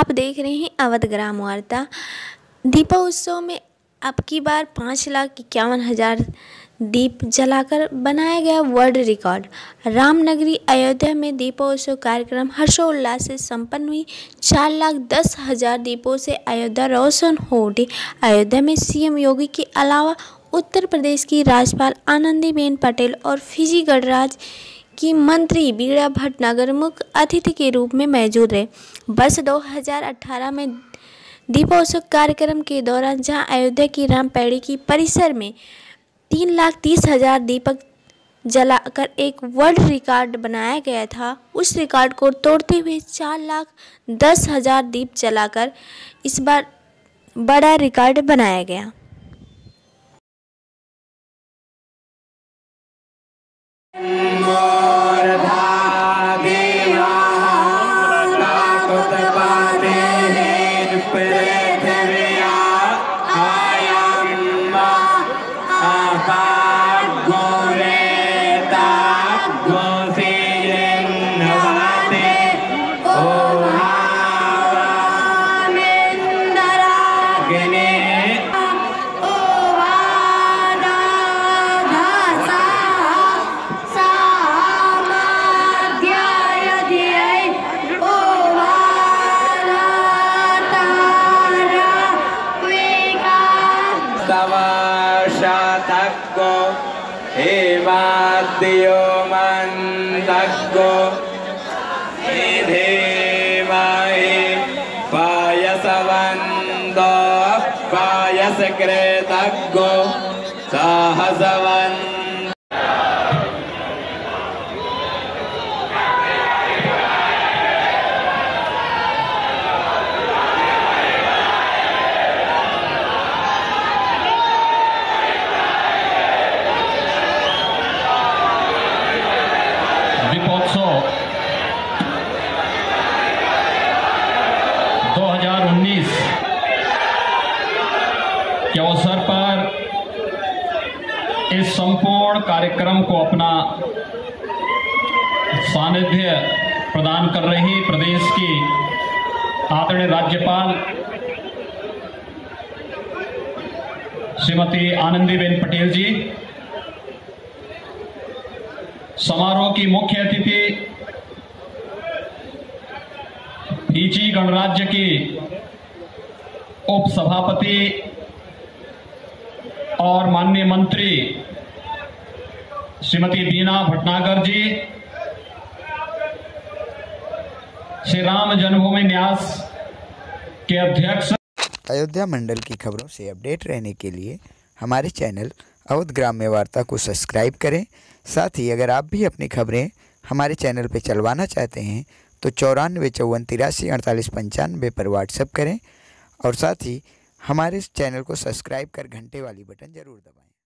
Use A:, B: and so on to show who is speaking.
A: आप देख रहे हैं अवध ग्राम वार्ता। दीपोत्सव में अब की बार 5,51,000 दीप जलाकर बनाया गया वर्ल्ड रिकॉर्ड। रामनगरी अयोध्या में दीपोत्सव कार्यक्रम हर्षोल्लास से संपन्न हुई। 4,10,000 दीपों से अयोध्या रोशन हो उठी। अयोध्या में सीएम योगी के अलावा उत्तर प्रदेश की राज्यपाल आनंदीबेन पटेल और फिजी गणराज्य की मंत्री बीड़ा भटनागर मुख्य अतिथि के रूप में मौजूद रहे। वर्ष 2018 में दीपोत्सव कार्यक्रम के दौरान जहां अयोध्या की रामपेड़ी की परिसर में 3,30,000 दीपक जलाकर एक वर्ल्ड रिकॉर्ड बनाया गया था, उस रिकॉर्ड को तोड़ते हुए 4,10,000 दीप जलाकर इस बार बड़ा रिकॉर्ड बनाया गया।
B: शतको हेवाद्यो मंदको धीमहि पायसवन्दो पायसकृतको सहसवन्।
C: दीपोत्सव 2019 के अवसर पर इस संपूर्ण कार्यक्रम को अपना सानिध्य प्रदान कर रही प्रदेश की आदरणीय राज्यपाल श्रीमती आनंदीबेन पटेल जी, समारोह की मुख्य अतिथि फिजी गणराज्य की उप सभापति और माननीय मंत्री श्रीमती बीड़ा भटनागर जी, श्री राम जन्मभूमि न्यास के अध्यक्ष।
D: अयोध्या मंडल की खबरों से अपडेट रहने के लिए हमारे चैनल अवध ग्राम्य वार्ता को सब्सक्राइब करें। साथ ही अगर आप भी अपनी खबरें हमारे चैनल पर चलवाना चाहते हैं तो 9454834895 पर व्हाट्सएप करें और साथ ही हमारे चैनल को सब्सक्राइब कर घंटे वाली बटन ज़रूर दबाएं।